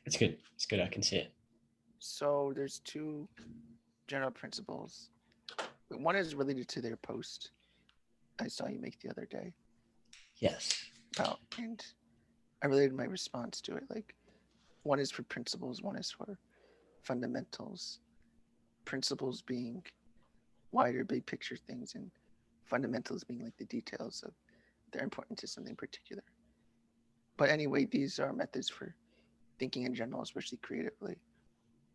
It's good. It's good. I can see it. So there's two general principles. One is related to their post I saw you make the other day Yes. about, and I related my response to it. Like, one is for principles, one is for fundamentals. Principles being wider, big picture things, and fundamentals being like the details of they're important to something particular. But anyway, these are methods for thinking in general, especially creatively.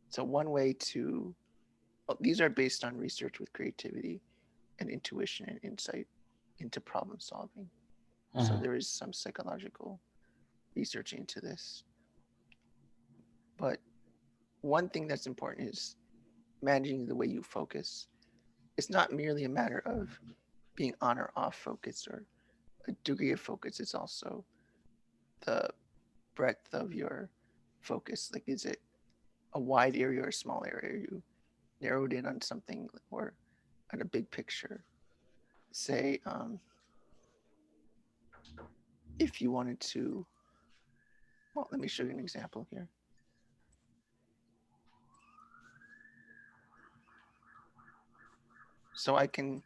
So one way to these are based on research with creativity and intuition and insight into problem solving. So Uh-huh. there is some psychological research into this. But one thing that's important is managing the way you focus. It's not merely a matter of being on or off focus or a degree of focus. It's also the breadth of your focus. Like, is it a wide area or a small area? Are you narrowed in on something or at a big picture? Say, if you wanted to, well, let me show you an example here. So I can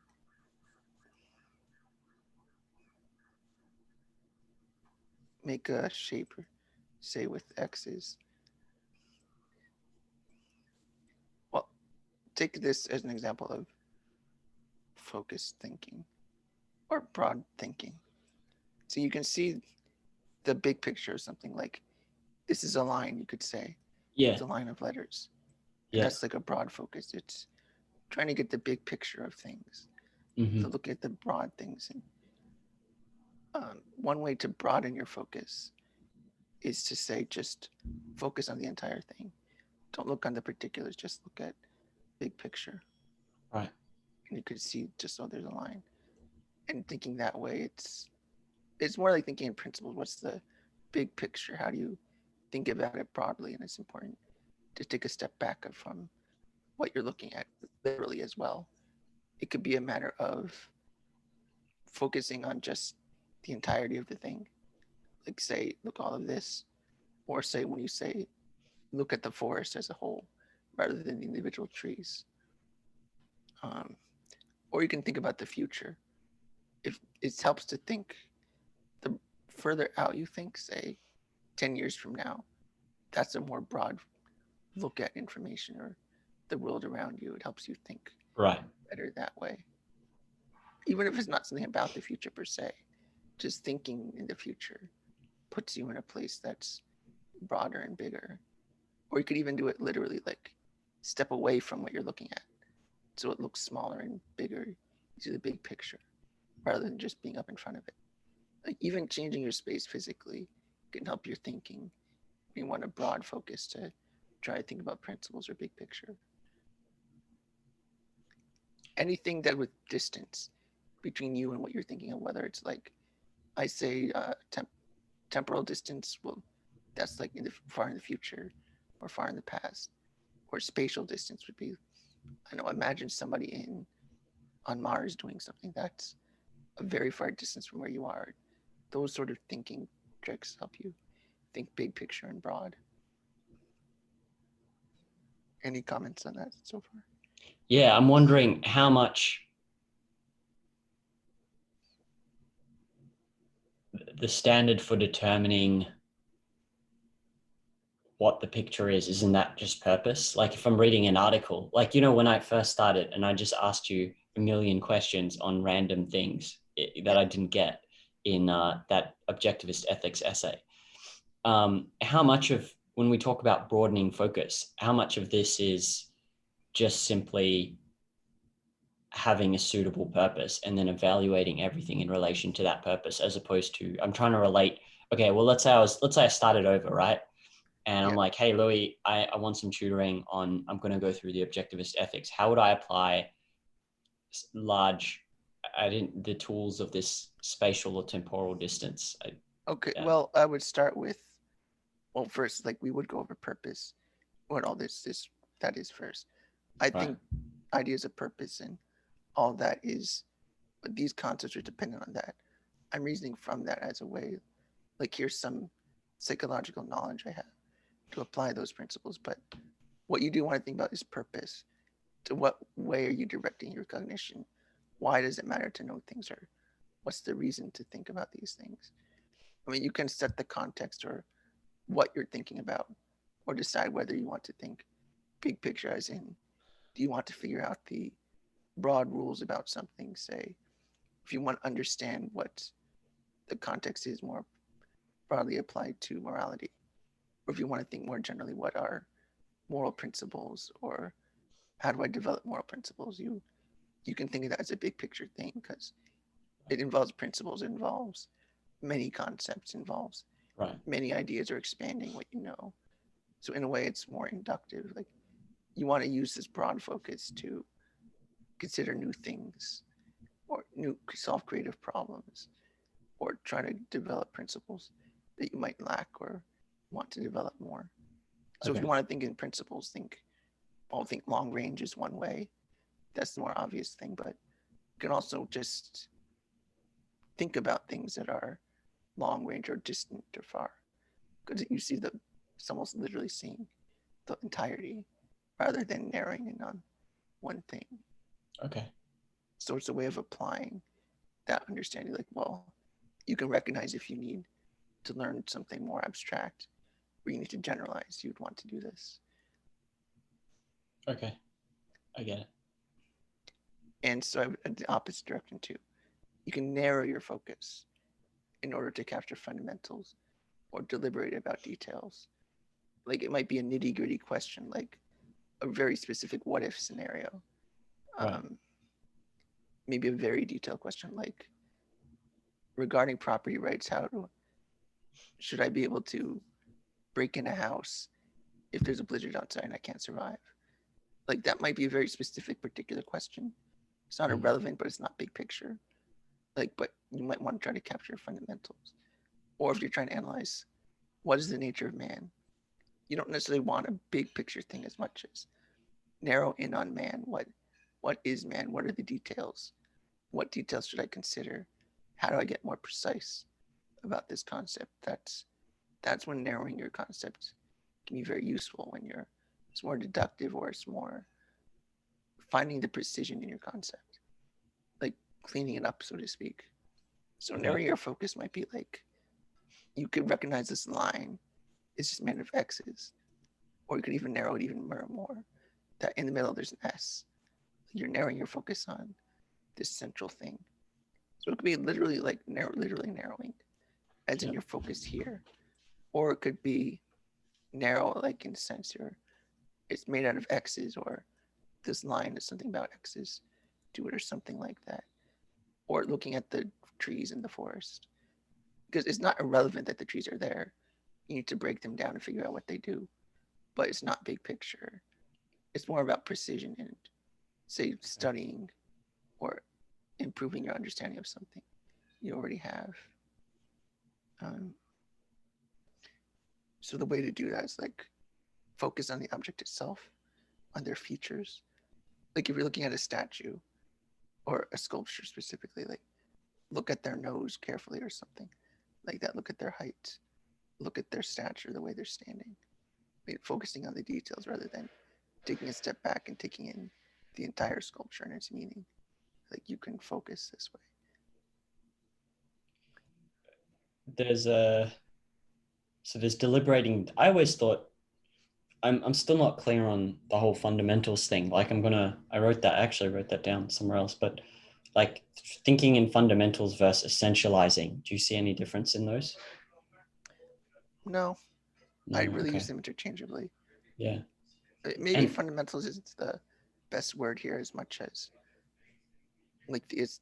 make a shape, say with x's. Well, take this as an example of focused thinking or broad thinking. So you can see the big picture of something like this is a line, you could say. Yeah. It's a line of letters. And Yeah. that's like a broad focus. It's trying to get the big picture of things. Mm-hmm. So look at the broad things. And one way to broaden your focus is to say just focus on the entire thing. Don't look on the particulars, just look at big picture. Right. And you could see just so there's a line. And thinking that way, it's more like thinking in principles. What's the big picture? How do you think about it broadly? And it's important to take a step back from what you're looking at literally as well. It could be a matter of focusing on just the entirety of the thing. Like, say, look all of this, or say when you say look at the forest as a whole rather than the individual trees. Um, or you can think about the future. If it helps to think, the further out you think, say 10 years from now, that's a more broad look at information or the world around you. It helps you think Right. better that way. Even if it's not something about the future per se, just thinking in the future puts you in a place that's broader and bigger. Or you could even do it literally, like step away from what you're looking at so it looks smaller and bigger. You see the big picture rather than just being up in front of it. Like, even changing your space physically can help your thinking. You want a broad focus to try to think about principles or big picture. Anything that with distance between you and what you're thinking of, whether it's like I say temporal distance, well, that's like far in the future or far in the past. Or spatial distance would be, I know, imagine somebody in on Mars doing something that's a very far distance from where you are. Those sort of thinking tricks help you think big picture and broad. Any comments on that so far? Yeah. I'm wondering how much the standard for determining what the picture is, isn't that just purpose? Like if I'm reading an article, like, when I first started and I just asked you a million questions on random things that Yeah. I didn't get in that objectivist ethics essay. How much of, when we talk about broadening focus, how much of this is just simply having a suitable purpose and then evaluating everything in relation to that purpose, as opposed to, I'm trying to relate, okay, well, let's say I started over, right? And I'm Yeah. like, hey, Louis, I want some tutoring on, I'm going to go through the objectivist ethics. How would I apply large, I didn't, the tools of this spatial or temporal distance? Okay. Yeah. Well, I would start with, well, first, like, we would go over purpose, what all this that is first. I Right. think ideas of purpose and all that is, but these concepts are dependent on that. I'm reasoning from that as a way, like, here's some psychological knowledge I have. to apply those principles. But what you do want to think about is purpose. To what way are you directing your cognition? Why does it matter to know things, or what's the reason to think about these things? I mean, you can set the context or what you're thinking about, or decide whether you want to think big picture, as in, do you want to figure out the broad rules about something? Say, if you want to understand what the context is more broadly applied to morality, or if you want to think more generally, what are moral principles, or how do I develop moral principles? You can think of that as a big picture thing, because it involves principles, it involves many concepts, involves Right. many ideas, or expanding what you know. So in a way, it's more inductive. Like, you want to use this broad focus to consider new things, or new solve creative problems, or try to develop principles that you might lack or want to develop more. So if Okay. you want to think in principles, think Longrange is one way. That's the more obvious thing, but you can also just think about things that are long range or distant or far, because you see it's almost literally seeing the entirety rather than narrowing in on one thing. Okay. So it's a way of applying that understanding. Like, well, you can recognize if you need to learn something more abstract, or you need to generalize, you'd want to do this. Okay. I get it. And so I would, the opposite direction too. You can narrow your focus in order to capture fundamentals or deliberate about details. Like, it might be a nitty gritty question, like a very specific what if scenario. Right. Maybe a very detailed question, like regarding property rights, should I be able to break in a house if there's a blizzard outside and I can't survive? Like, that might be a very specific, particular question. It's not irrelevant, but it's not big picture. Like, but you might want to try to capture fundamentals. Or if you're trying to analyze what is the nature of man, you don't necessarily want a big picture thing as much as narrow in on man. What is man? What are the details? What details should I consider? How do I get more precise about this concept? That's when narrowing your concept can be very useful, when it's more deductive, or it's more finding the precision in your concept, like cleaning it up, so to speak. So narrowing your focus might be like, you could recognize this line is just made of X's, or you could even narrow it even more, that in the middle there's an S. You're narrowing your focus on this central thing. So it could be literally like literally narrowing, as in your focus here, or it could be narrow, like in a sense here, it's made out of X's, or this line is something about X's, do it, or something like that. Or looking at the trees in the forest, because it's not irrelevant that the trees are there. You need to break them down and figure out what they do, but it's not big picture. It's more about precision and, say, studying or improving your understanding of something you already have. So the way to do that is like focus on the object itself, on their features. Like, if you're looking at a statue or a sculpture specifically, like, look at their nose carefully or something like that. Look at their height. Look at their stature, the way they're standing. I mean, focusing on the details rather than taking a step back and taking in the entire sculpture and its meaning. Like, you can focus this way. There's deliberating. I always thought, I'm still not clear on the whole fundamentals thing. Like, I wrote that down somewhere else, but like thinking in fundamentals versus essentializing. Do you see any difference in those? No, No. I really use Okay. them interchangeably. Yeah. Maybe And fundamentals isn't the best word here, as much as like it's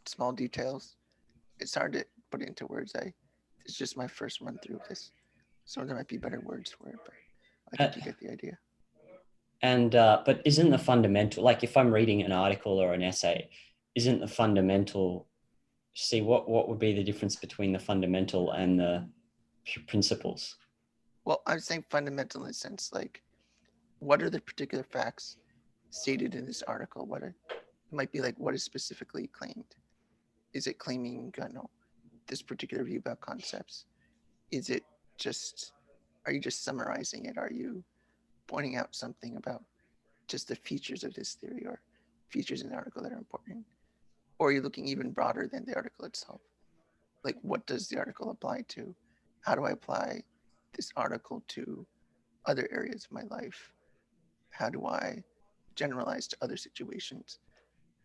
small details. It's hard to put it into words. It's just my first run through of this, so there might be better words for it, but I uh, think you get the idea. but isn't the fundamental, like if I'm reading an article or an essay, isn't the fundamental, see what would be the difference between the fundamental and the principles? Well, I'm saying fundamental in the sense, like, what are the particular facts stated in this article? It might be like, what is specifically claimed? Is it claiming, this particular view about concepts? Is it just Are you just summarizing it? Are you pointing out something about just the features of this theory or features in the article that are important? Or are you looking even broader than the article itself? Like, what does the article apply to? How do I apply this article to other areas of my life? How do I generalize to other situations?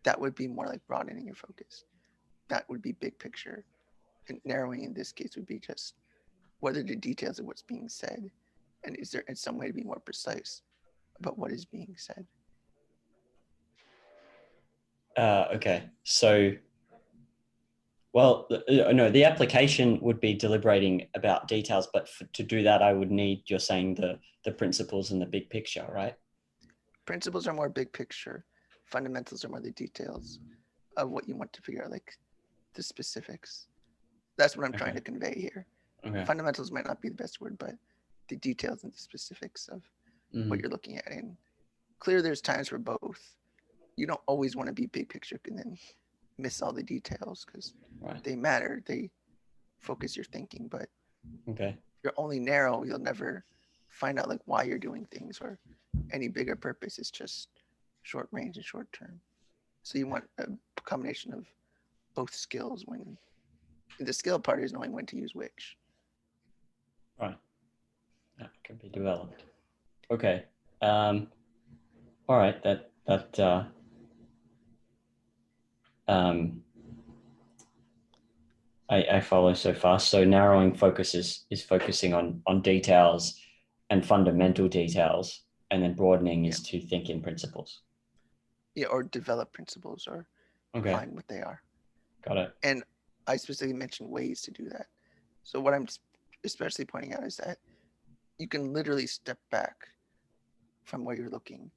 That would be more like broadening your focus. That would be big picture. And narrowing in this case would be just what are the details of what's being said? And is there some way to be more precise about what is being said? Okay. So, well, no, the application would be deliberating about details, but to do that, I would need, you're saying, the principles and the big picture, right? Principles are more big picture. Fundamentals are more the details of what you want to figure out, like the specifics. That's what I'm trying to convey here. Okay. Fundamentals might not be the best word, but the details and the specifics of what you're looking at. And clear, there's times for both. You don't always want to be big picture and then miss all the details because they matter. They focus your thinking. But okay, if you're only narrow, you'll never find out like why you're doing things or any bigger purpose. It's just short range and short term. So you want a combination of both skills. When the skill part is knowing when to use which. Right. That can be developed. Okay. All right. I follow so far. So narrowing focus is focusing on details and fundamental details, and then broadening is to think in principles. Yeah, or develop principles or find what they are. Got it. And I specifically mentioned ways to do that. So what I'm especially pointing out is that you can literally step back from where you're looking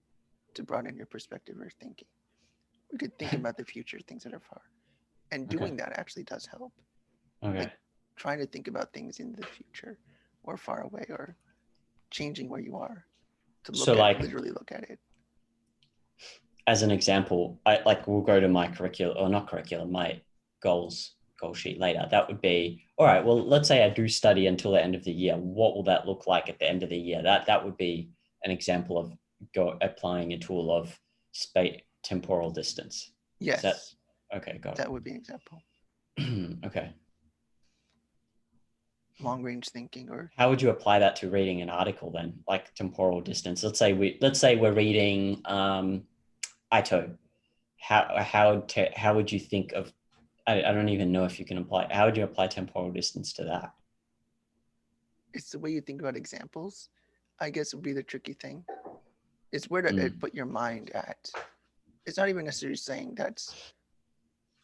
to broaden your perspective or thinking. We could think about the future, things that are far. And doing that actually does help. Okay. Like trying to think about things in the future or far away or changing where you are to look So, at like, it, literally look at it. As an example, we'll go to my curriculum, or not curriculum, my goal sheet later. That would be, all right, well, let's say I do study until the end of the year. What will that look like at the end of the year? That would be an example of applying a tool of space temporal distance. Yes. Okay, got it. That would be an example. Okay. Long range thinking, or how would you apply that to reading an article then, like temporal distance? Let's say we're reading Ito. How would you think of? I don't even know if you can apply. How would you apply temporal distance to that? It's the way you think about examples, I guess, would be the tricky thing. It's where to put your mind at. It's not even necessarily saying that's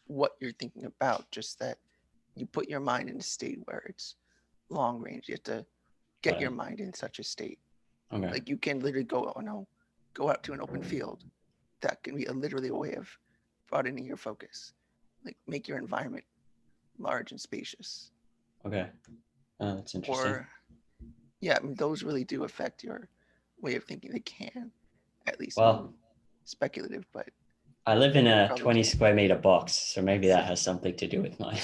what you're thinking about, just that you put your mind in a state where it's long range. You have to get your mind in such a state. Okay. Like you can literally go out to an open field. That can be literally a way of broadening your focus. Like make your environment large and spacious. Okay. That's interesting. Or yeah, I mean, those really do affect your way of thinking. They can, at least speculative, but I live in a 20 square meter box, so maybe that has something to do with my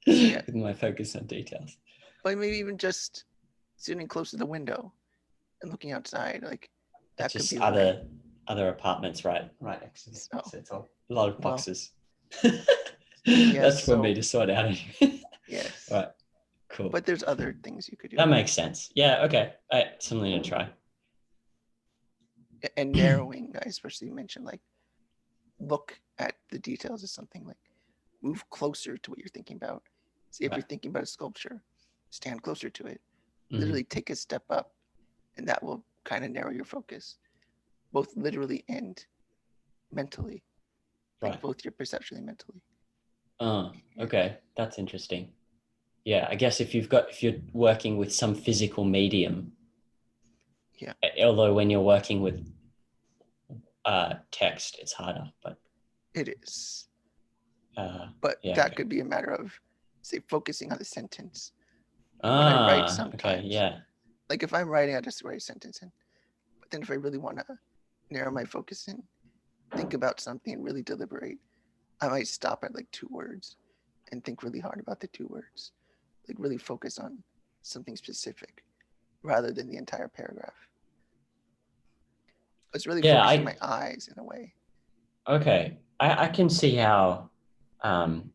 with my focus on details. But maybe even just sitting close to the window and looking outside, like that could be other apartments right next to this. So it's a lot of boxes. That's for me to sort out anyway. Yes. Right. Cool. But there's other things you could do. That makes sense. Yeah. Okay. Something to try. And narrowing, I especially mentioned, like look at the details of something, like move closer to what you're thinking about. See if you're thinking about a sculpture, stand closer to it. Literally take a step up, and that will kind of narrow your focus, both literally and mentally. Like both your perceptually and mentally. Okay. That's interesting. Yeah, I guess if you're working with some physical medium, although when you're working with text, it's harder, but it is. But that could be a matter of, say, focusing on the sentence. When I write sometimes, like if I'm writing, I just write a sentence in. But then if I really want to narrow my focus and think about something and really deliberate, I might stop at like 2 words and think really hard about the 2 words. Like really focus on something specific rather than the entire paragraph. It's really Yeah, focusing my eyes in a way. okay. I can see how, um,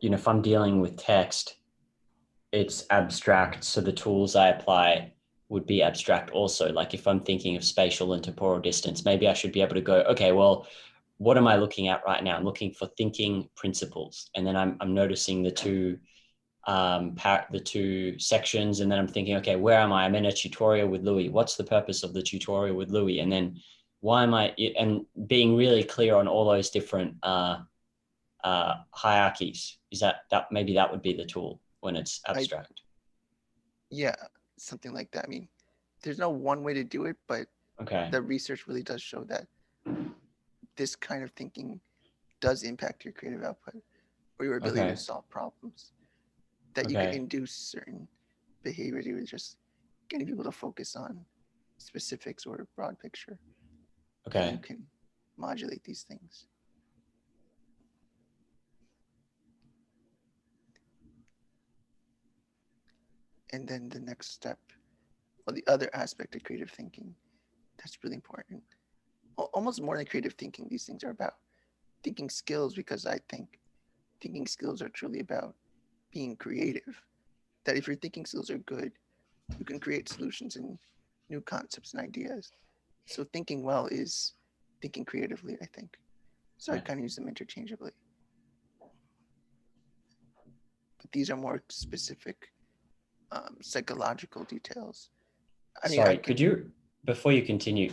if I'm dealing with text, it's abstract. So the tools I apply would be abstract also. Like if I'm thinking of spatial and temporal distance, maybe I should be able to go, okay, well, what am I looking at right now? I'm looking for thinking principles. And then I'm noticing the two sections, and then I'm thinking, okay, where am I? I'm in a tutorial with Louis. What's the purpose of the tutorial with Louis? And then why am I, and being really clear on all those different hierarchies. Is that maybe that would be the tool when it's I abstract? Yeah, something like that. I mean, there's no one way to do it, but Okay. the research really does show that this kind of thinking does impact your creative output or your ability to Okay. solve problems. That you can Okay. induce certain behaviors, you just getting people to focus on specifics or broad picture, that you Okay. can modulate these things. And then the next step, or the other aspect of creative thinking, that's really important. Almost more than creative thinking, these things are about thinking skills, because I think thinking skills are truly about being creative. That if your thinking skills are good, you can create solutions and new concepts and ideas. So thinking well is thinking creatively, I think. So I Right. kind of use them interchangeably. But these are more specific psychological details. I mean, I Sorry, could can, you, before you continue,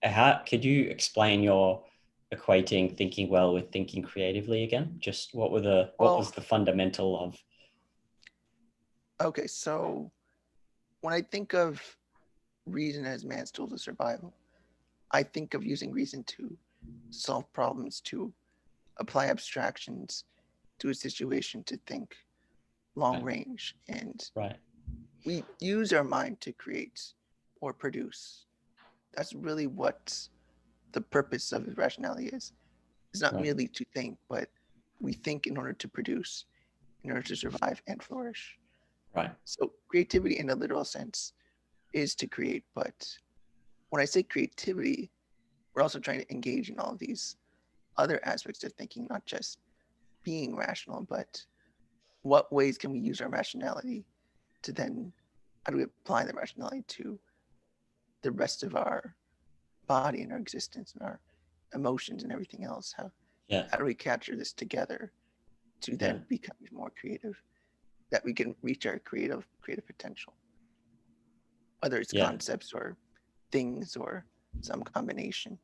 how could you explain your equating thinking well with thinking creatively again? Just what well, was the fundamental of? okay, so when I think of reason as man's tool to survival, I think of using reason to solve problems, to apply abstractions to a situation, to think long Right. range. And Right. we use our mind to create or produce. That's really what the purpose of rationality is. It's not Right. merely to think, but we think in order to produce, in order to survive and flourish. Right. So creativity in a literal sense is to create, but when I say creativity, we're also trying to engage in all of these other aspects of thinking, not just being rational, but what ways can we use our rationality to then, how do we apply the rationality to the rest of our body and our existence and our emotions and everything else? Yeah. How do we capture this together to Yeah. then become more creative, that we can reach our creative potential, whether it's Yeah. concepts or things or some combination.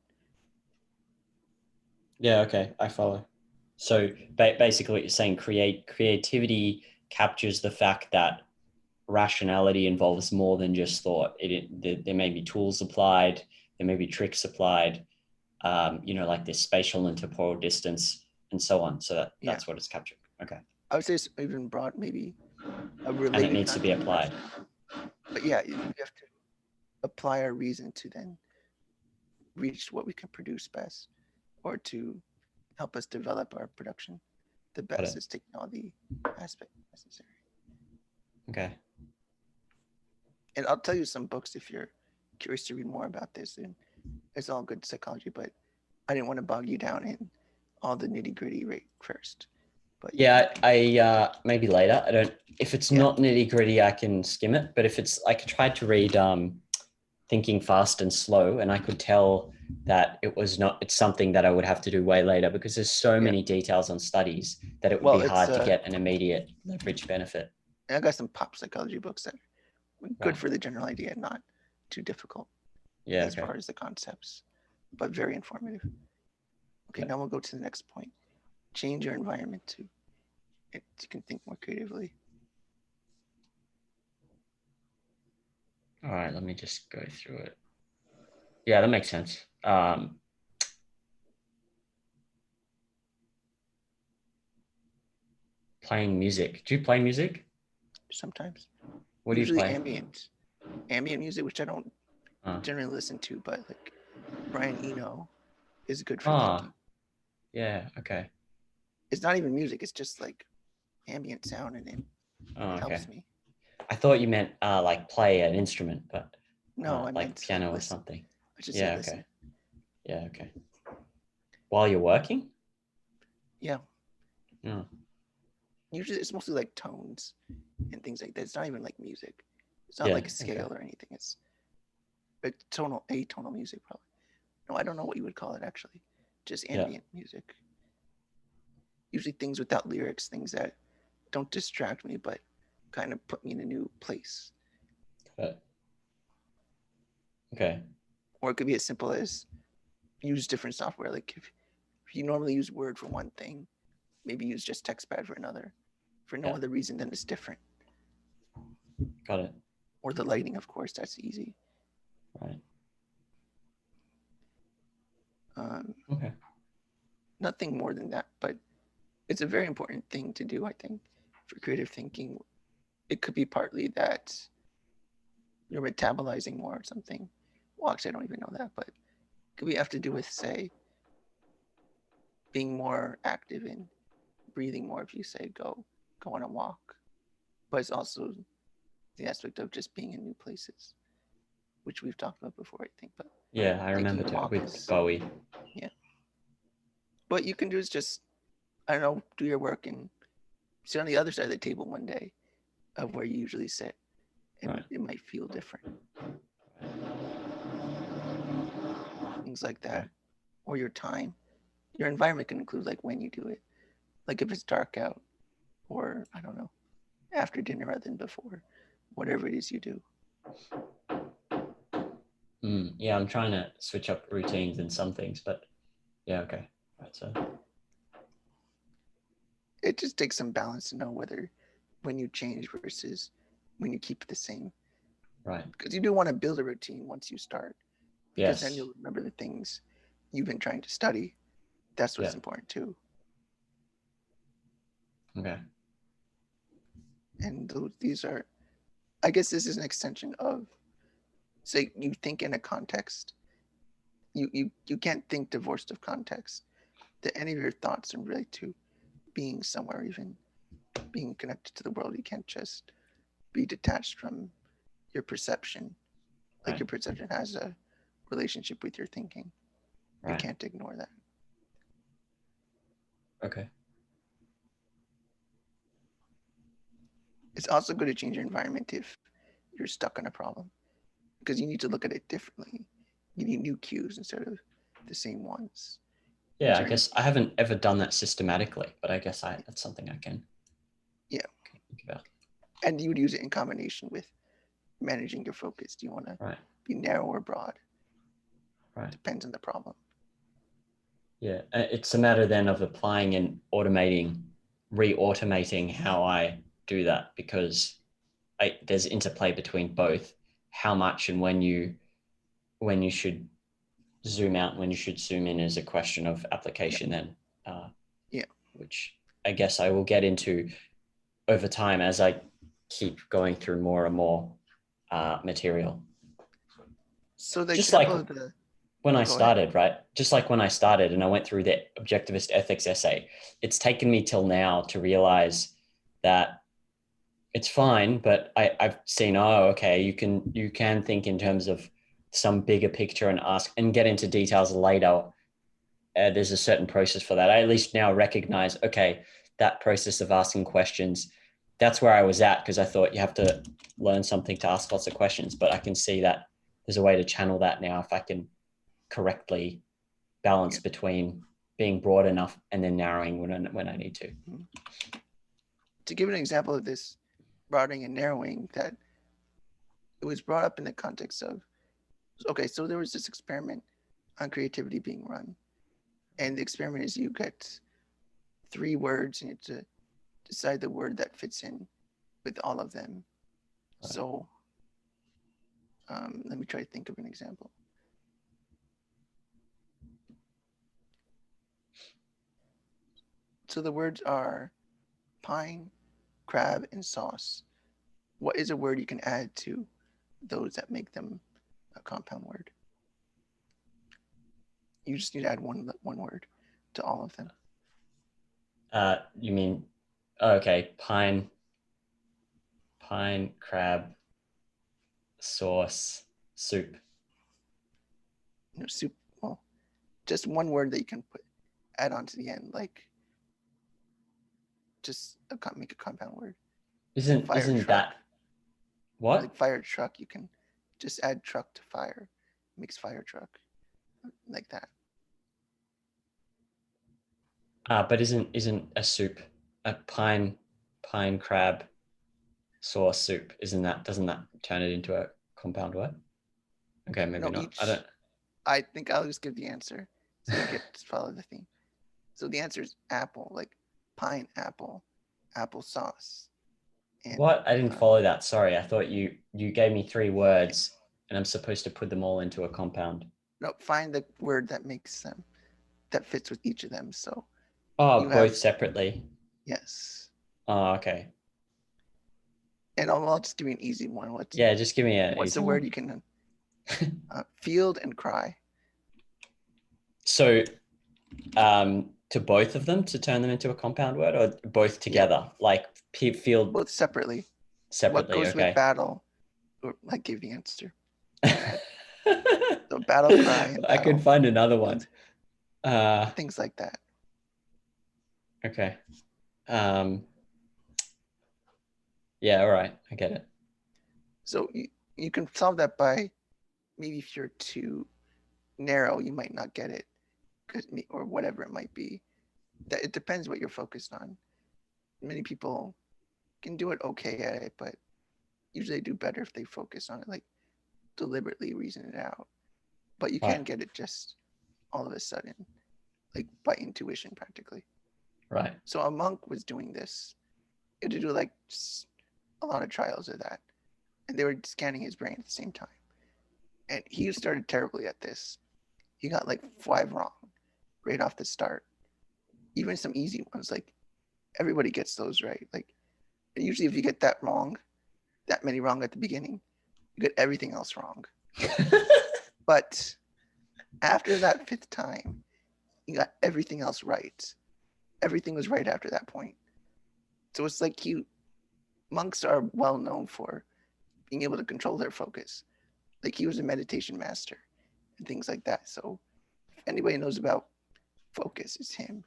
Yeah. Okay. I follow. So basically, what you're saying, creativity captures the fact that rationality involves more than just thought. There may be tools applied, there may be tricks applied, like this spatial and temporal distance and so on. So Yeah, that's what it's capturing. Okay. I would say it's even broad, maybe a And it related needs to be concept to applied. rationality. But yeah, we have to apply our reason to then reach what we can produce best, or to help us develop our production the Got best it. as technology aspect necessary. Okay. And I'll tell you some books if you're curious to read more about this. And it's all good psychology, but I didn't want to bog you down in all the nitty gritty right first. But you can, Yeah, I maybe later. I don't. If it's yeah, not nitty gritty, I can skim it. But if it's, I tried to read Thinking Fast and Slow, and I could tell that it was not. It's something that I would have to do way later because there's so yeah. many details on studies that it would Well, be it's hard to get an immediate leverage benefit. I got some pop psychology books that are good Right. for the general idea, not too difficult Yeah. as Okay. far as the concepts, but very informative. Okay, Yeah. now we'll go to the next point. Change your environment to it, you can think more creatively. All right. Let me just go through it. Yeah, that makes sense. Playing music. Do you play music? Sometimes, What do you usually play? ambient music, which I don't Oh, generally listen to, but like Brian Eno is good for oh, thinking. yeah. Okay. It's not even music; it's just like ambient sound, and it Oh, okay. helps me. I thought you meant like play an instrument, but No, I like meant like piano or listen. something. I should say Yeah. listen. Okay. Yeah. Okay. While you're working. Yeah. Oh, Usually it's mostly like tones and things like that. It's not even like music. It's not yeah. like a Okay. scale or anything. It's atonal music probably. No, I don't know what you would call it actually. Just Yeah. ambient music. Usually things without lyrics, things that don't distract me, but kind of put me in a new place. But, okay. Or it could be as simple as use different software. Like if you normally use Word for one thing, maybe use just TextPad for another, for no Yeah. other reason than it's different. Got it. Or the lighting, of course, that's easy. Right. Um, Okay. Nothing more than that, but it's a very important thing to do, I think, for creative thinking. It could be partly that you're metabolizing more or something. Well, actually, I don't even know that, but it could be have to do with, say, being more active and breathing more if you say go on a walk. But it's also the aspect of just being in new places, which we've talked about before, I think. But Yeah, I remember taking a walk with is, Bowie. yeah. What you can do is just, I don't know, do your work and sit on the other side of the table one day of where you usually sit, and Right. it might feel different. Things like Okay. that. Or your time. Your environment can include like when you do it. Like if it's dark out, or I don't know, after dinner rather than before, whatever it is you do. Yeah, I'm trying to switch up routines in some things, but yeah, okay. Right. So It just takes some balance to know whether when you change versus when you keep it the same. right. Because you do want to build a routine once you start, because then Yes. you'll remember the things you've been trying to study. That's what's Yeah. important too. Okay. And these are, I guess, this is an extension of, say, you think in a context. You can't think divorced of context. That any of your thoughts and relate to being somewhere, even being connected to the world. You can't just be detached from your perception. Like Right. your perception has a relationship with your thinking. You Right. can't ignore that. Okay. It's also good to change your environment if you're stuck on a problem, because you need to look at it differently. You need new cues instead of the same ones in Yeah, I terms guess I haven't ever done that systematically, but I guess that's something I yeah. can think about. And you would use it in combination with managing your focus. Do you want to Right. be narrow or broad? Right. Depends on the problem. Yeah. It's a matter then of applying and re-automating how I do that, because there's interplay between both. How much and when you should zoom out and when you should zoom in is a question of Yeah. application then, uh, Yeah. which I guess I will get into over time as I keep going through more and more material. So the Just like example of the when I go ahead. started, right? Just like when I started and I went through the objectivist ethics essay, it's taken me till now to realize that it's fine, but I've seen, oh, okay, you can think in terms of some bigger picture and ask and get into details later. There's a certain process for that. I at least now recognize, okay, that process of asking questions, that's where I was at, because I thought you have to learn something to ask lots of questions. But I can see that there's a way to channel that now if I can correctly balance Yeah. between being broad enough and then narrowing when I need to. Mhm. To give an example of this broadening and narrowing, that it was brought up in the context of, okay, so there was this experiment on creativity being run, and the experiment is you get 3 words and you have to decide the word that fits in with all of them. Right. So let me try to think of an example. So the words are pine, crab, and sauce. What is a word you can add to those that make them a compound word? You just need to add one word to all of them. You mean, okay, Pine, crab, sauce, soup. Soup. Well, just one word that you can add on to the end, like just make a compound word. Fire Isn't truck. that what? Like fire truck, you can just add truck to fire, makes fire truck, like that. But isn't a soup a pine crab sauce soup? Doesn't that turn it into a compound word? Okay, maybe No, not. I each. don't. I think I'll just give the answer so you get to follow the theme. So the answer is apple, like pineapple, applesauce, and What? I didn't follow that. Sorry, I thought you gave me three yeah. words and I'm supposed to put them all into a compound. No, find the word that makes them that fits with each of them. So Oh, you both have separately. yes, Oh, okay. and I'll just give you an easy one. Yeah, just give me an What's the easy word one. you can field and cry? So, to both of them to turn them into a compound word, or both Yeah, together, like field both separately. What separately? goes with Okay. battle? Or I gave the answer. My bad. So battle cry and I could battle find another one. field, Uh, things like that. okay. Um, yeah, all right. I get it. So you can solve that by maybe if you're too narrow, you might not get it, or whatever it might be. That it depends what you're focused on. Many people can do it okay at it, but usually do better if they focus on it, like deliberately reason it out. But you Right. can get it just all of a sudden, like by intuition practically. Right. So a monk was doing this. He had to do like a lot of trials of that. And they were scanning his brain at the same time. And he started terribly at this. He got like 5 wrong right off the start. Even some easy ones, like everybody gets those right. Like usually if you get that wrong, that many wrong at the beginning, you get everything else wrong. But after that 5th time, you got everything else right. Everything was right after that point. So it's like monks are well known for being able to control their focus. Like he was a meditation master and things like that. So if anybody knows about focus, it's him.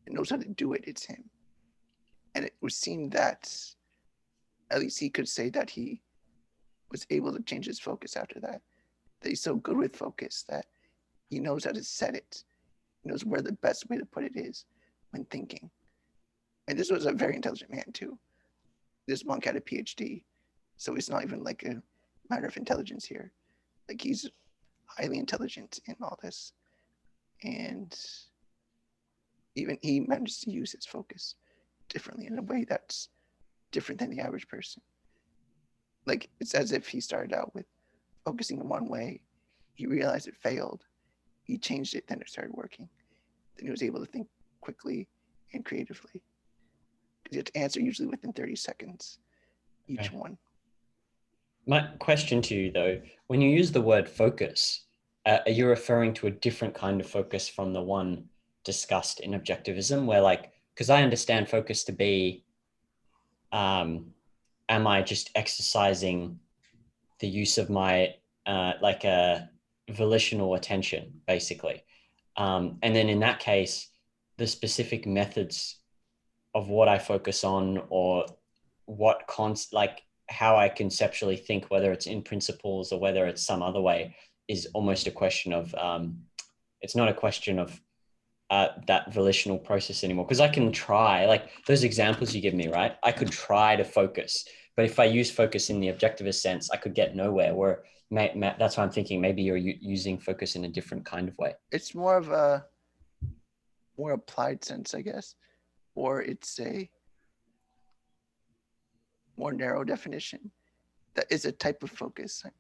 And knows how to do it, it's him. And it would seem that at least he could say that he was able to change his focus after that. That he's so good with focus that he knows how to set it. He knows where the best way to put it is when thinking. And this was a very intelligent man too. This monk had a PhD, so it's not even like a matter of intelligence here. Like he's highly intelligent in all this, and even he managed to use his focus differently in a way that's different than the average person. Like it's as if he started out with focusing in one way, he realized it failed, he changed it, then it started working. Then he was able to think quickly and creatively. Because you have to answer usually within 30 seconds, each Okay. one. My question to you though, when you use the word focus, are you referring to a different kind of focus from the one discussed in objectivism, where like, because I understand focus to be, am I just exercising the use of my like a volitional attention, basically. And then in that case, the specific methods of what I focus on or like how I conceptually think, whether it's in principles or whether it's some other way, is almost a question of, it's not a question of that volitional process anymore. Because I can try, like those examples you give me, right? I could try to focus, but if I use focus in the objectivist sense, I could get nowhere. Where that's why I'm thinking maybe you're using focus in a different kind of way. It's more of a more applied sense, I guess, or it's a more narrow definition that is a type of focus. I'm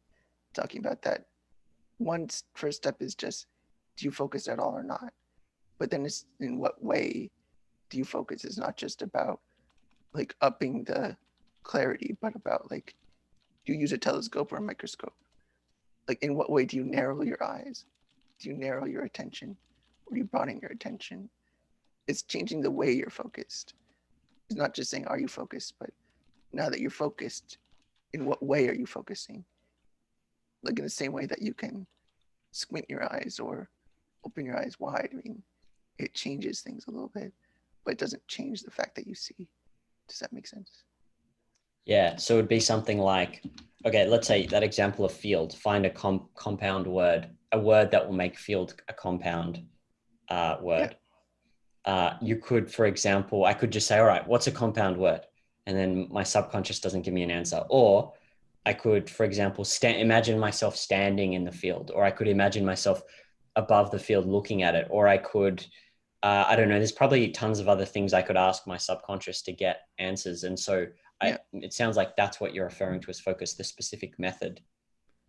talking about that. One first step is just, do you focus at all or not? But then it's in what way do you focus? It's not just about like upping the clarity, but about like, do you use a telescope or a microscope? Like in what way do you narrow your eyes? Do you narrow your attention? Or do you broaden your attention? It's changing the way you're focused. It's not just saying, are you focused, but now that you're focused, in what way are you focusing? Like in the same way that you can squint your eyes or open your eyes wide. I mean, it changes things a little bit, but it doesn't change the fact that you see. Does that make sense? Yeah. So it'd be something like, okay, let's say that example of field, find a compound word, a word that will make field a compound Yeah. word. You could, for example, I could just say, all right, what's a compound word? And then my subconscious doesn't give me an answer. Or I could, for example, imagine myself standing in the field, or I could imagine myself above the field looking at it, or I could, I don't know, there's probably tons of other things I could ask my subconscious to get answers. And so Yeah. it sounds like that's what you're referring to as focus, the specific method,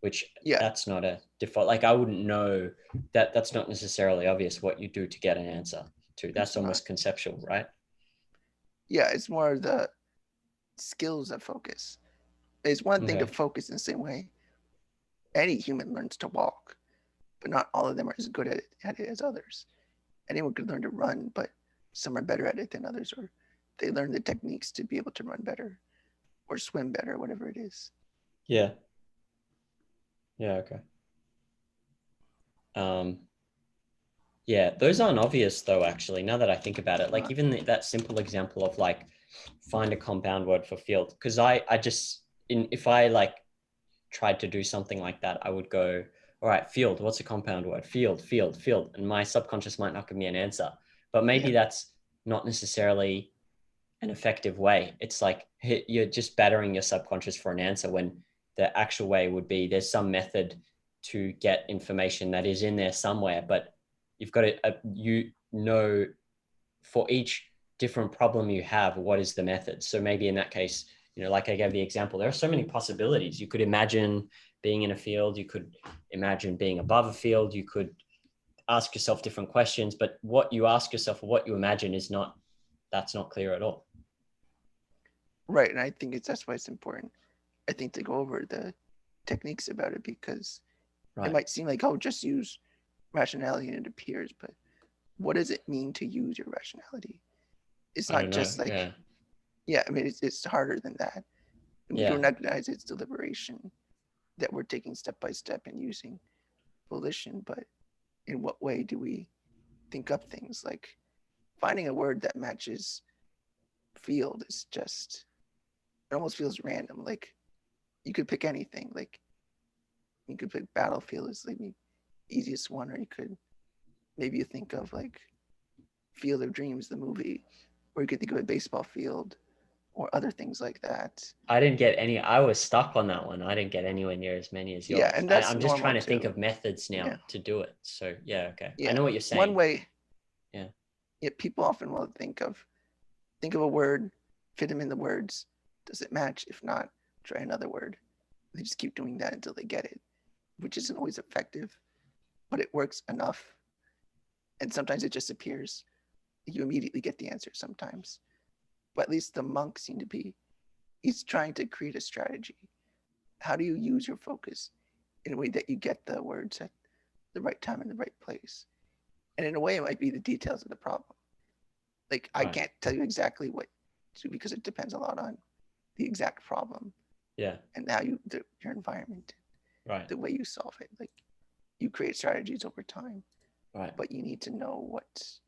which Yeah. that's not a default. Like I wouldn't know that that's not necessarily obvious what you do to get an answer to. That's It's not. almost conceptual, right? Yeah. It's more the skills of focus. It's one thing to Okay. focus in the same way any human learns to walk, but not all of them are as good at it as others. Anyone could learn to run, but some are better at it than others, or they learn the techniques to be able to run better or swim better, whatever it is. Yeah. Yeah. Okay. Um, yeah, those aren't obvious though, actually, now that I think about it. Like even that simple example of like find a compound word for field. Because I just if I like tried to do something like that, I would go, all right, field, what's a compound word? Field, field, field. And my subconscious might not give me an answer. But maybe Yeah. that's not necessarily an effective way. It's like you're just battering your subconscious for an answer when the actual way would be there's some method to get information that is in there somewhere, but you've got to, you know, for each different problem you have, what is the method? So maybe in that case, you know, like I gave the example, there are so many possibilities. You could imagine being in a field, you could imagine being above a field, you could ask yourself different questions, but what you ask yourself or what you imagine is not, that's not clear at all. Right. And I think that's why it's important, I think, to go over the techniques about it, because it Right. might seem like, oh, just use rationality and it appears, but what does it mean to use your rationality? It's I don't not know. just like, Yeah. yeah, I mean, it's harder than that. And we Yeah. don't recognize its deliberation, that we're taking step by step and using volition, but in what way do we think up things? Like finding a word that matches field is just, it almost feels random. Like you could pick anything. Like you could pick battlefield as like the easiest one, or you could, maybe you think of like Field of Dreams, the movie, or you could think of a baseball field or other things like that. I didn't get any, I was stuck on that one. I didn't get anywhere near as many as Yeah, yours. and that's I'm just normal trying to think too. of methods Yeah, now to do it. So yeah, okay. I yeah. know what you're One saying. way, Yeah. yeah, people often will think of a word, fit them in the words. Does it match? If not, try another word. They just keep doing that until they get it, which isn't always effective, but it works enough. And sometimes it just appears. You immediately get the answer sometimes. But at least the monk seemed to be, he's trying to create a strategy. How do you use your focus in a way that you get the words at the right time in the right place? And in a way, it might be the details of the problem. Like, I Right. can't tell you exactly what to do because it depends a lot on the exact problem Yeah. and how your environment, Right. the way you solve it. Like, you create strategies over time, Right. but you need to know what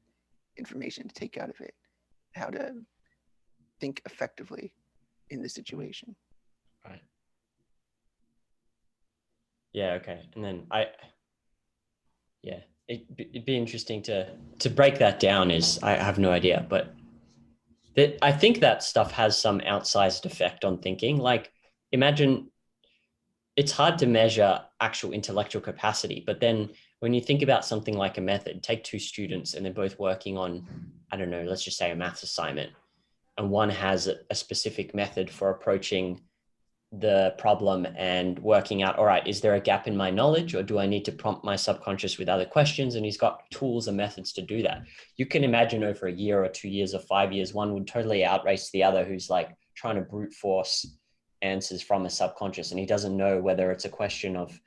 information to take out of it, how to think effectively in the situation. Right. Yeah. Okay. And then yeah, it'd be interesting to break that down. Is I have no idea, but that I think that stuff has some outsized effect on thinking. Like imagine it's hard to measure actual intellectual capacity, but then when you think about something like a method, take two students and they're both working on, I don't know, let's just say a maths assignment, and one has a specific method for approaching the problem and working out, all right, is there a gap in my knowledge or do I need to prompt my subconscious with other questions? And he's got tools and methods to do that. You can imagine over a year or 2 years or 5 years, one would totally outrace the other who's like trying to brute force answers from a subconscious. And he doesn't know whether it's a question of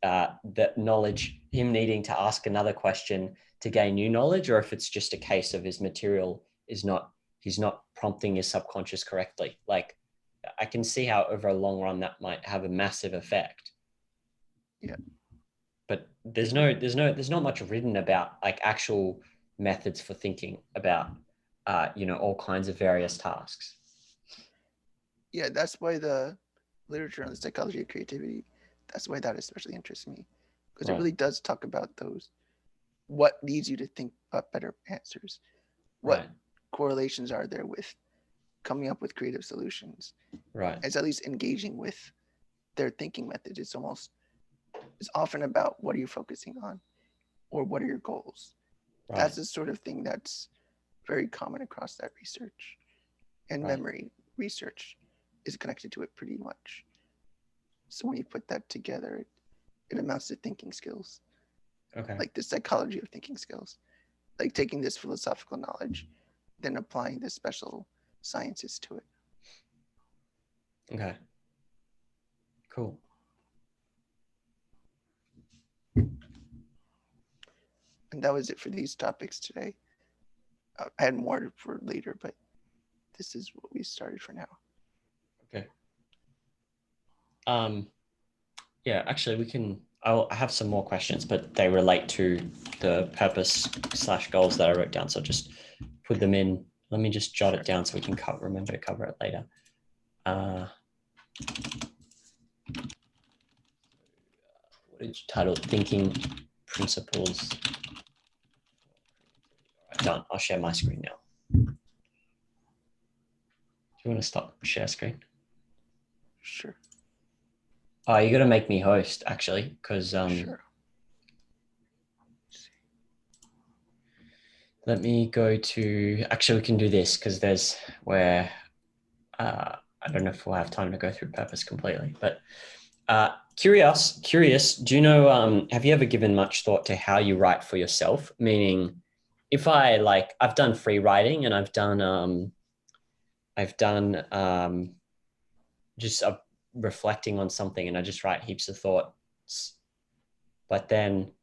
that knowledge, him needing to ask another question to gain new knowledge, or if it's just a case of his material is not, he's not prompting his subconscious correctly. Like I can see how over a long run that might have a massive effect. Yeah. But there's not much written about like actual methods for thinking about all kinds of various tasks. Yeah, that's why the literature on the psychology of creativity, that's why that especially interests me, because it Right. really does talk about those, what leads you to think about better answers, what Right. correlations are there with coming up with creative solutions. Right. It's at least engaging with their thinking methods. It's often about what are you focusing on or what are your goals. Right. That's the sort of thing that's very common across that research. And Right. memory research is connected to it pretty much. So when you put that together, it amounts to thinking skills, Okay. like the psychology of thinking skills, like taking this philosophical knowledge, then applying the special sciences to it. Okay. Cool. And that was it for these topics today. I had more for later, but this is what we started for now. Okay. Yeah, actually I have some more questions, but they relate to the purpose/goals that I wrote down. So I'll just put them in. Let me just jot it down so we can remember to cover it later. What did you title? Thinking principles. Done. I'll share my screen now. Do you want to stop share screen? Sure. Oh, you got to make me host actually, because Sure. let me go to. Actually, we can do this because there's where I don't know if we'll have time to go through purpose completely, but curious. Do you know? Have you ever given much thought to how you write for yourself? Meaning, if I've done free writing and I've done just reflecting on something, and I just write heaps of thoughts, but then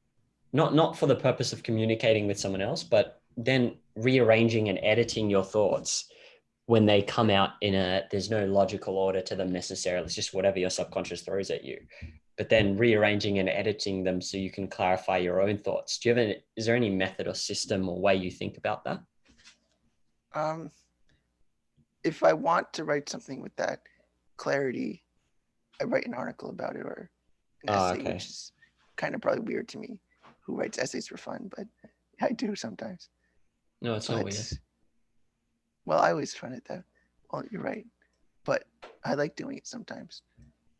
not for the purpose of communicating with someone else, but then rearranging and editing your thoughts when they come out there's no logical order to them necessarily. It's just whatever your subconscious throws at you, but then rearranging and editing them so you can clarify your own thoughts. Is there any method or system or way you think about that? If I want to write something with that clarity, I write an article about it or an essay, Okay. which is kind of probably weird to me, who writes essays for fun, but I do sometimes. No, it's not weird. Well, I always find it that. Well, you're right, but I like doing it sometimes.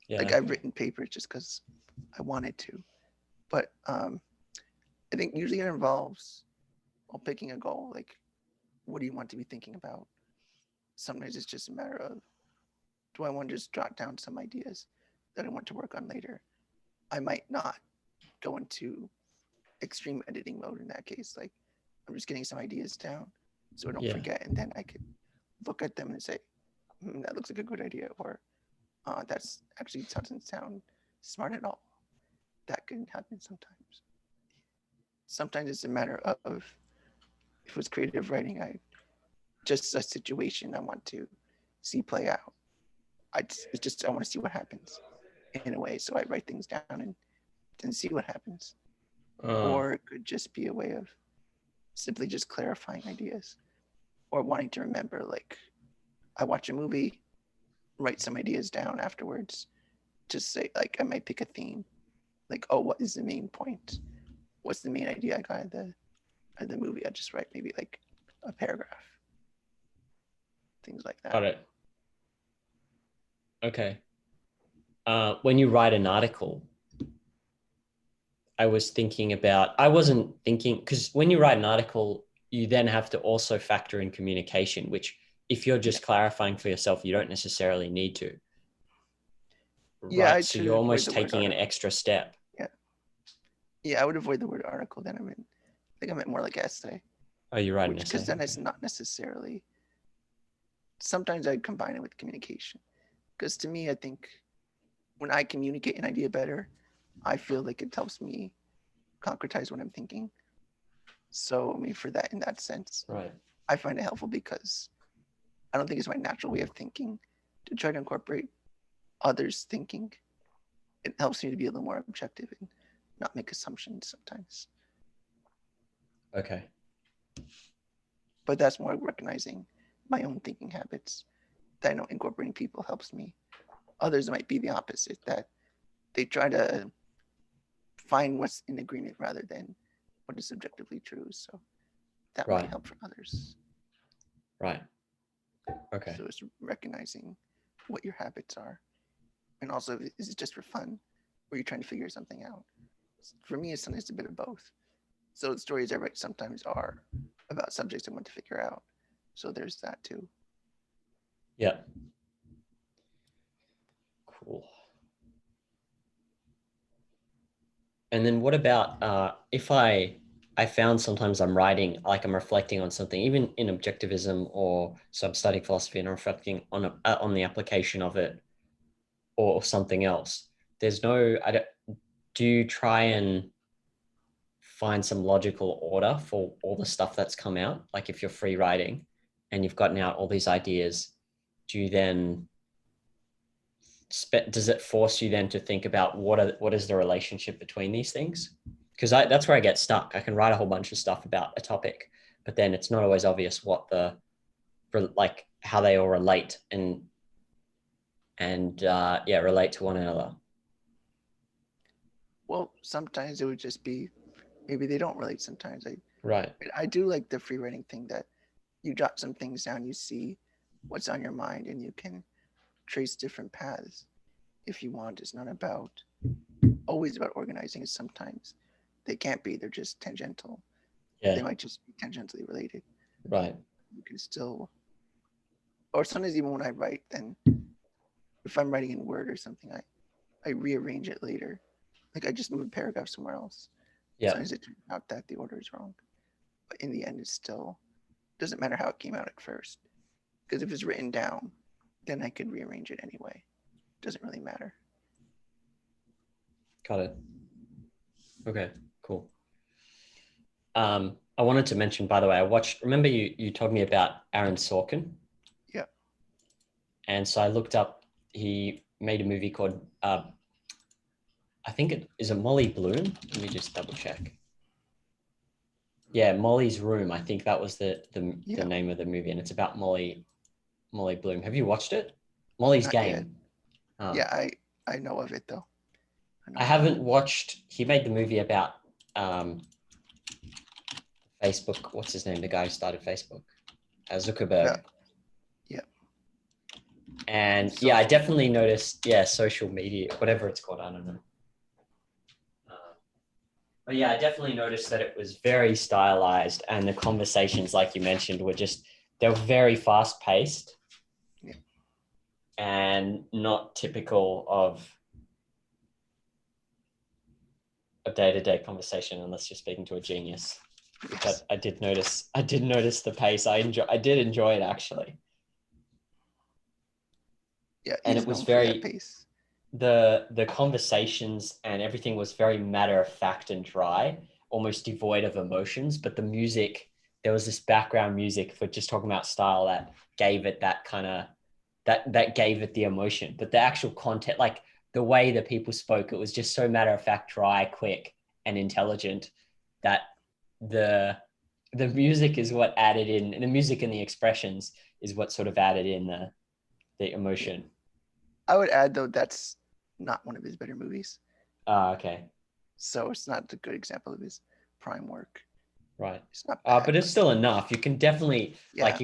Yeah. Like I've written papers just because I wanted to, but I think usually it involves picking a goal. Like, what do you want to be thinking about? Sometimes it's just a matter of, do I want to just jot down some ideas that I want to work on later? I might not go into extreme editing mode in that case. Like, I'm just getting some ideas down so I don't forget, and then I could look at them and say, that looks like a good idea, or that's actually doesn't sound smart at all. That can happen sometimes. Sometimes it's a matter of, if it's creative writing, just a situation I want to see play out. I want to see what happens in a way. So I write things down and see what happens. Or it could just be a way of simply just clarifying ideas or wanting to remember, like, I watch a movie, write some ideas down afterwards. Just say, like, I might pick a theme, like, oh, what is the main point? What's the main idea I got of the movie? I just write maybe like a paragraph, things like that. Got it. Okay. When you write an article, I wasn't thinking, because when you write an article, you then have to also factor in communication, which if you're just clarifying for yourself, you don't necessarily need to. Yeah, Right. So you're almost taking an extra step. Yeah, I would avoid the word article. Then I think I meant more like essay. Oh, you're right. Because then it's not necessarily. Sometimes I combine it with communication. Because to me, I think when I communicate an idea better, I feel like it helps me concretize what I'm thinking. So I mean, in that sense, right, I find it helpful because I don't think it's my natural way of thinking to try to incorporate others' thinking. It helps me to be a little more objective and not make assumptions sometimes. Okay. But that's more recognizing my own thinking habits. That I know incorporating people helps me. Others might be the opposite, that they try to find what's in agreement rather than what is objectively true. So that might Right. help for others. Right. Okay. So it's recognizing what your habits are. And also, is it just for fun? Or are you trying to figure something out? For me, it's sometimes a bit of both. So the stories I write sometimes are about subjects I want to figure out. So there's that too. Yeah. Cool. And then what about if I found sometimes I'm writing, like I'm reflecting on something, even in objectivism, or so I'm studying philosophy and I'm reflecting on the application of it, or something else. There's no, I don't, do you try and find some logical order for all the stuff that's come out? Like if you're free writing and you've gotten out all these ideas, do you then does it force you then to think about what is the relationship between these things? Because that's where I get stuck. I can write a whole bunch of stuff about a topic, but then it's not always obvious what like how they all relate and yeah, relate to one another. Well, sometimes it would just be maybe they don't relate. Sometimes Right. I do like the free writing thing, that you jot some things down, you see what's on your mind, and you can trace different paths if you want. It's not about always about organizing. It sometimes they can't be. They're just tangential. They Yeah. might just be tangentially related. Right. You can still, or sometimes even when I write, then if I'm writing in Word or something, I rearrange it later. Like I just move a paragraph somewhere else. Yeah. Sometimes it turns out that the order is wrong, but in the end, it still doesn't matter how it came out at first. Because if it's written down, then I could rearrange it anyway. It doesn't really matter. Got it. Okay. Cool. I wanted to mention, by the way, I watched. Remember you told me about Aaron Sorkin, Yeah. and so I looked up. He made a movie called I think it is a Molly Bloom. Let me just double check. Yeah, Molly's Room. I think that was the name of the movie, and it's about Molly Bloom. Have you watched it? Molly's Not yet. Game. Yeah, I know of it though. I haven't watched. He made the movie about um, Facebook. What's his name? The guy who started Facebook, Zuckerberg. About, yeah. And yeah, I Social definitely media. noticed. Yeah, social media, whatever it's called, I don't know. But yeah, I definitely noticed that it was very stylized, and the conversations, like you mentioned, were just they were very fast paced Yeah. and not typical of a day to day conversation unless you're speaking to a genius. Yes. But I did notice the pace. I did enjoy it actually. Yeah, And he's it was known for that very pace. the conversations and everything was very matter of fact and dry, almost devoid of emotions. But the music, there was this background music for just talking about style that gave it that kind of that gave it the emotion. But the actual content, like the way that people spoke, it was just so matter of fact, dry, quick, and intelligent that the the music is what added in, and the music and the expressions is what sort of added in the Yeah. emotion. I would add though that's not one of his better movies. Okay. So it's not a good example of his prime work. Right. It's not bad, But it's but still enough. You can definitely, yeah.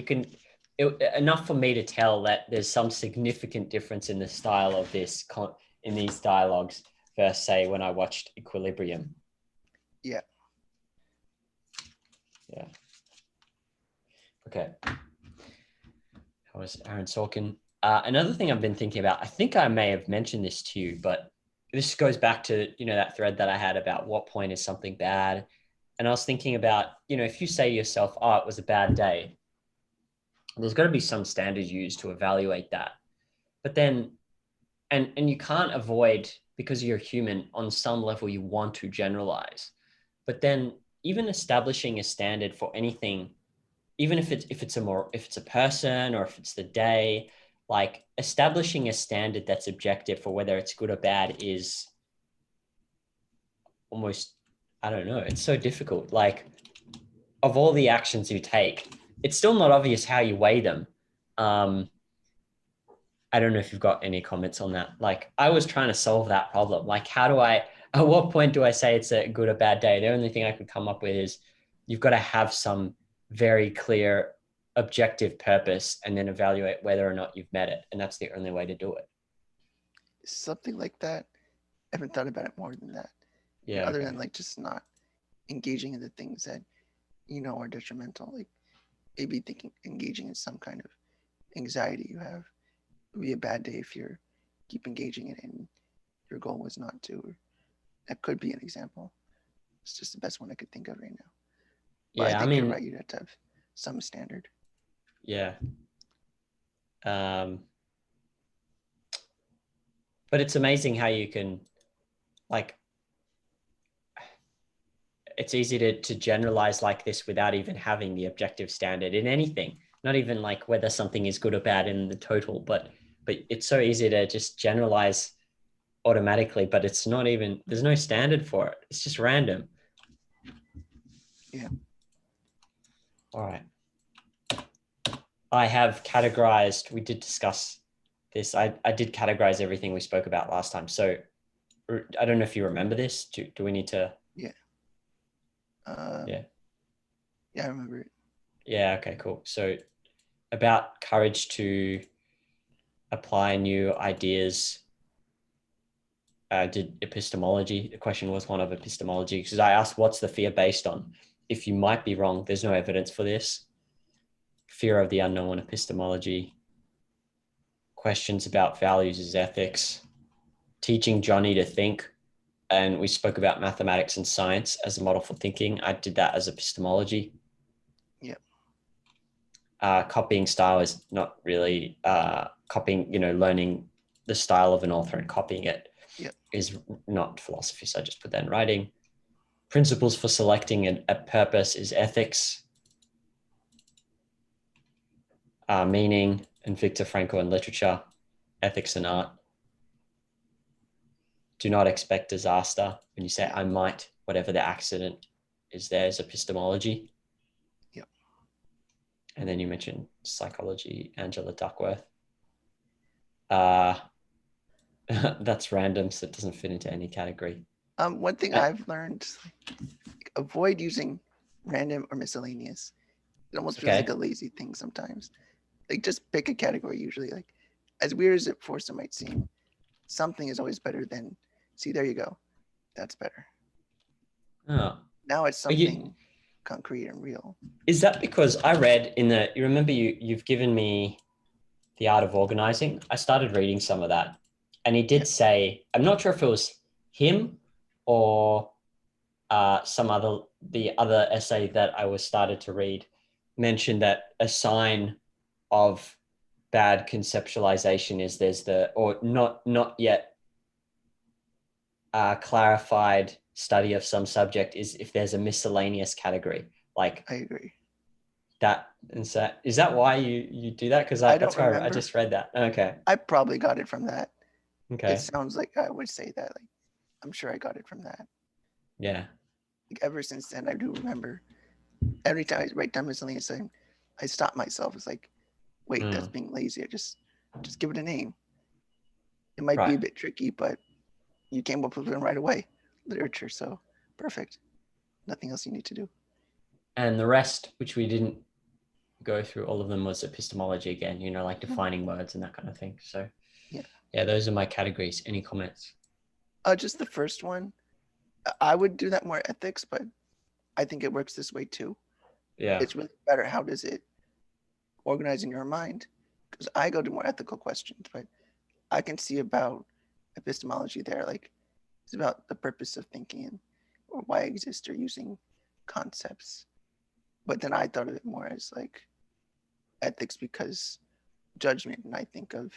enough for me to tell that there's some significant difference in the style of in these dialogues versus, say, when I watched Equilibrium. Yeah. Yeah. Okay. How was Aaron Sorkin? Another thing I've been thinking about, I think I may have mentioned this to you, but this goes back to, that thread that I had about what point is something bad. And I was thinking about, if you say to yourself, oh, it was a bad day, there's got to be some standard used to evaluate that. But then, and you can't avoid, because you're human, on some level, you want to generalize. But then even establishing a standard for anything, even if it's a person or if it's the day, like establishing a standard that's objective for whether it's good or bad is almost, I don't know, it's so difficult. Like, of all the actions you take, it's still not obvious how you weigh them. Um, I don't know if you've got any comments on that. Like, I was trying to solve that problem. Like, at what point do I say it's a good or bad day? The only thing I could come up with is you've got to have some very clear objective purpose and then evaluate whether or not you've met it. And that's the only way to do it. Something like that. I haven't thought about it more than that. Yeah. Other Okay. than like just not engaging in the things that are detrimental. Like maybe thinking engaging in some kind of anxiety you have. It would be a bad day if you're keep engaging in it and your goal was not to. That could be an example. It's just the best one I could think of right now. But I Yeah. I think you're mean, right. You'd have to have some standard. yeah. Um, but it's amazing how you can, like, it's easy to generalize like this without even having the objective standard in anything, not even like whether something is good or bad in the total, but it's so easy to just generalize automatically, but it's not even, there's no standard for it. It's just random. Yeah. All right. I have categorized, we did discuss this. I did categorize everything we spoke about last time. So I don't know if you remember this. Do we need to? Yeah. Yeah. Yeah, I remember it. Yeah. Okay, cool. So about courage to apply new ideas. Did epistemology. The question was one of epistemology because I asked, what's the fear based on? If you might be wrong, there's no evidence for this. Fear of the unknown, epistemology. Questions about values is ethics. Teaching Johnny to think. And we spoke about mathematics and science as a model for thinking. I did that as epistemology. Yeah. Copying style is not really copying, learning the style of an author and copying it Yeah. is not philosophy. So I just put that in writing. Principles for selecting a purpose is ethics, meaning, and Viktor Frankl in literature, ethics and art. Do not expect disaster. When you say Yeah. I might, whatever the accident is, there's epistemology. Yeah. And then you mentioned psychology, Angela Duckworth. Uh, that's random, so it doesn't fit into any category. One thing I've learned, avoid using random or miscellaneous. It almost feels like Okay. a lazy thing sometimes. Like just pick a category usually. Like as weird as it for some might seem, something is always better than see, there you go. That's better. Oh. Now it's You, something concrete and real. is that because I read in you remember you've given me The Art of Organizing? I started reading some of that. And he Yeah. did say, I'm not sure if it was him or the other essay that I was started to read mentioned that a sign of bad conceptualization is or not yet clarified study of some subject is if there's a miscellaneous category like I agree. that. And so is that why you do that? Because I don't that's why I remember. just read that. Okay. I probably got it from that. It Okay. sounds like I would say that. Like I'm sure I got it from that. Yeah. Like ever since then, I do remember every time I write down miscellaneous, I stop myself. It's like, wait, that's being lazy. I just give it a name. It might be Right. a bit tricky, but you came up with it right away. Literature, so perfect. Nothing else you need to do. And the rest, which we didn't go through all of them, was epistemology again, like No, defining words and that kind of thing. So yeah. yeah, those are my categories. Any comments? Just the first one. I would do that more ethics, but I think it works this way too. Yeah. It's really better. How does it organize in your mind? Because I go to more ethical questions, but I can see about epistemology there. Like it's about the purpose of thinking and or why I exist or using concepts. But then I thought of it more as like ethics because judgment, and I think of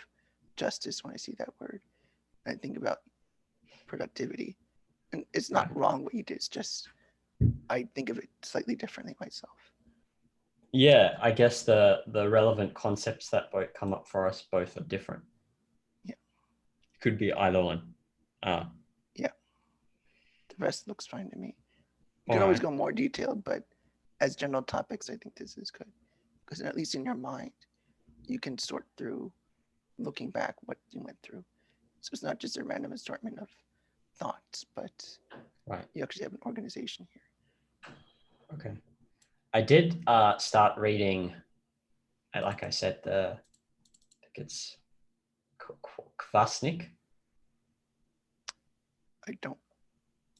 justice when I see that word. And I think about productivity. And it's Right. not wrong what you did. It's just I think of it slightly differently myself. Yeah, I guess the relevant concepts that both come up for us both are different. Yeah. Could be either one. Yeah. The rest looks fine to me. You All can always right. go more detailed, but as general topics, I think this is good because at least in your mind, you can sort through looking back what you went through. So it's not just a random assortment of thoughts, but Right. you actually have an organization here. Okay. I did start reading, like I said, I think it's Kvasnik, I don't.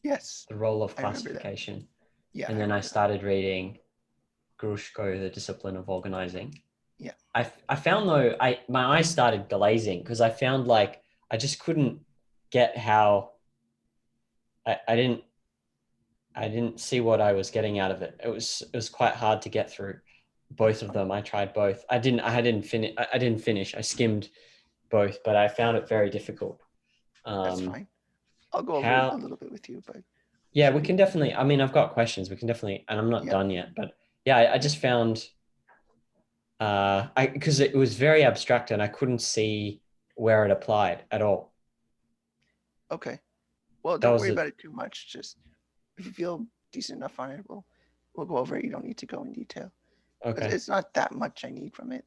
Yes, The Role of I remember that. Classification. Yeah, And I then I remember that. started reading Grushko, The Discipline of Organizing. Yeah. I found though, my eyes started glazing because I found like I just couldn't get how I didn't see what I was getting out of it. It was quite hard to get through both That's of fine. them. I tried both. I didn't finish. I skimmed both, but I found it very difficult. That's Um, fine. I'll go over it a how little bit with you, but Yeah, should we be can fine. definitely. I mean, I've got questions. We can definitely, and I'm not Yeah. done yet, but yeah, I Yeah. just found I because it was very abstract and I couldn't see where it applied at all. Okay. Well, That don't was worry it. about it too much. Just if you feel decent enough on it, we'll go over it. You don't need to go in detail. Okay. It's not that much I need from it,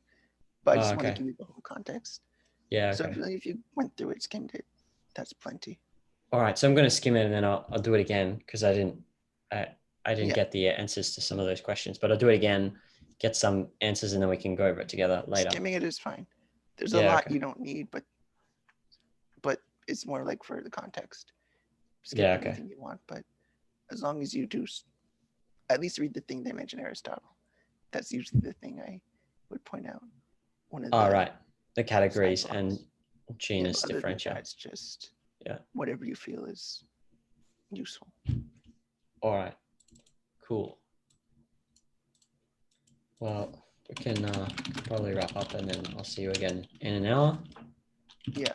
but I Oh, just want to okay. give you the whole context. Yeah. So Okay. if you went through it, skimmed it, that's plenty. All right. So I'm going to skim it and then I'll do it again because I, I didn't Yeah. get the answers to some of those questions, but I'll do it again, get some answers, and then we can go over it together later. Skimming it is fine. There's a Yeah. lot Okay. you don't need, but it's more like for the context. Skip Yeah. Okay. anything you want, but as long as you do at least read the thing they mention Aristotle. That's usually the thing I would point out. One of All the right. The categories and sidebars. Yeah, genus but other than differential. that, it's just Yeah. whatever you feel is useful. All right. Cool. Well, we can probably wrap up and then I'll see you again in an hour. Yeah,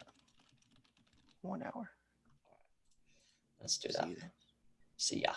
1 hour. Let's do See that. you then. See ya.